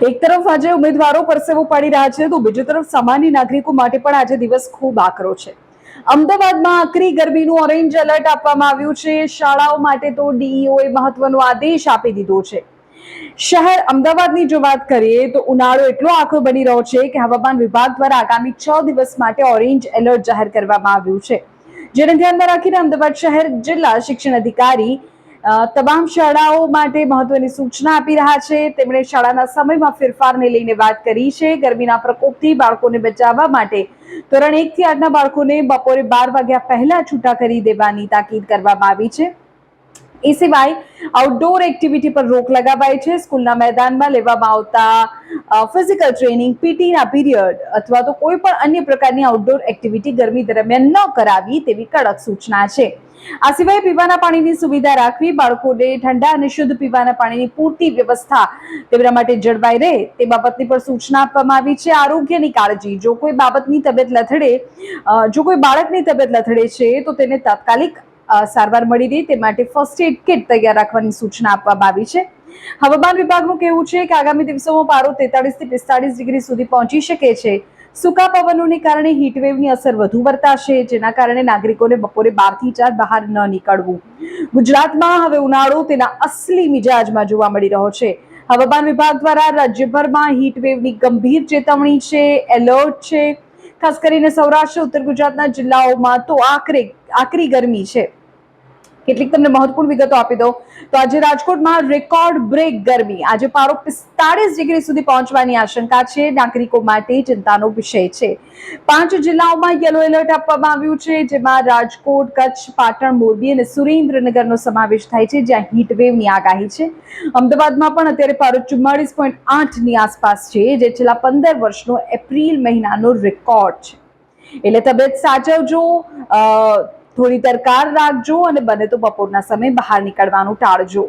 એક તરફ આજે ઉમેદવારો પરસેવો પાડી રહ્યા છે તો બીજી તરફ સામાન્ય નાગરિકો માટે પણ આજે દિવસ ખૂબ આકરો છે। અમદાવાદમાં આકરી ગરમીનું ઓરેન્જ એલર્ટ આપવામાં આવ્યું છે। શાળાઓ માટે તો ડીઈઓએ મહત્વનો આદેશ આપી દીધો છે। શહેર અમદાવાદની જો વાત કરીએ તો ઉનાળો એટલો આકરો બની રહ્યો છે કે હવામાન વિભાગ દ્વારા આગામી 6 દિવસ માટે ઓરેન્જ એલર્ટ જાહેર કરવામાં આવ્યું છે। જેને ધ્યાનમાં રાખીને અમદાવાદ શહેર જિલ્લા શિક્ષણ અધિકારી તમામ શાળાઓ માટે મહત્વની સૂચના આપી રહ્યા છે। તેમણે શાળાના સમયમાં ફેરફારને લઈને વાત કરી છે। ગરમીના પ્રકોપથી બાળકોને બચાવવા માટે ધોરણ 1 થી 8ના બાળકોને બપોરે 12 વાગ્યા પહેલા છૂટા કરી દેવાની તાકીદ કરવામાં આવી છે। એ સિવાય આઉટડોર એક્ટિવિટી પર રોક લગાવાઈ છે। સ્કૂલના મેદાનમાં લેવામાં આવતા ફિઝિકલ ટ્રેનિંગ, પીટીના પીરિયડ અથવા તો કોઈ પણ અન્ય પ્રકારની આઉટડોર એક્ટિવિટી ગરમી દરમિયાન ન કરાવી તેવી કડક સૂચના છે। આ સિવાય પીવાના પાણીની સુવિધા રાખવી, બાળકોને ઠંડા અને શુદ્ધ પીવાના પાણીની પૂરતી વ્યવસ્થા તેમના માટે જળવાઈ રહે તે બાબતની પણ સૂચના આપવામાં આવી છે। આરોગ્યની કાળજી, જો કોઈ બાળકની તબિયત લથડે છે તો તેને તાત્કાલિક સારવાર મળી રહે તે માટે ફર્સ્ટ એડ કિટ તૈયાર રાખવાની સૂચના આપવામાં આવી છે। હવામાન વિભાગનું કહેવું છે કે આગામી દિવસોમાં પારો 43 થી 45 ડિગ્રી સુધી પહોંચી શકે છે। સૂકા પવનોને કારણે હીટવેવની અસર વધુ વર્તાશે, જેના કારણે નાગરિકોને બપોરે 12 થી 4 બહાર ન નીકળવું। ગુજરાતમાં હવે ઉનાળો તેના અસલી મિજાજમાં જોવા મળી રહ્યો છે। હવામાન વિભાગ દ્વારા રાજ્યભરમાં હીટવેવની ગંભીર ચેતવણી છે, એલર્ટ છે। ખાસ કરીને સૌરાષ્ટ્ર, ઉત્તર ગુજરાતના જિલ્લાઓમાં તો આકરી ગરમી છે। કેટલીક તમને મહત્વપૂર્ણ વિગતો આપી દઉં તો આજે રાજકોટમાં રેકોર્ડ બ્રેક ગરમી, આજે પારો 45 ડિગ્રી સુધી પહોંચવાની આશંકા છે। નાગરિકો માટે ચિંતાનો વિષય છે। 5 જિલ્લાઓમાં યલો એલર્ટ આપવામાં આવ્યું છે, જેમાં રાજકોટ, કચ્છ, પાટણ, મોરબી અને સુરેન્દ્રનગરનો સમાવેશ થાય છે, જ્યાં હીટવેવની આગાહી છે। અમદાવાદમાં પણ અત્યારે પારો 44.8ની આસપાસ છે, જે છેલ્લા 15 વર્ષનો એપ્રિલ મહિનાનો રેકોર્ડ છે। એટલે તબિયત સાચવજો, થોડી તરકાર રાખજો અને બને તો બપોરના સમયે બહાર નીકળવાનું ટાળજો।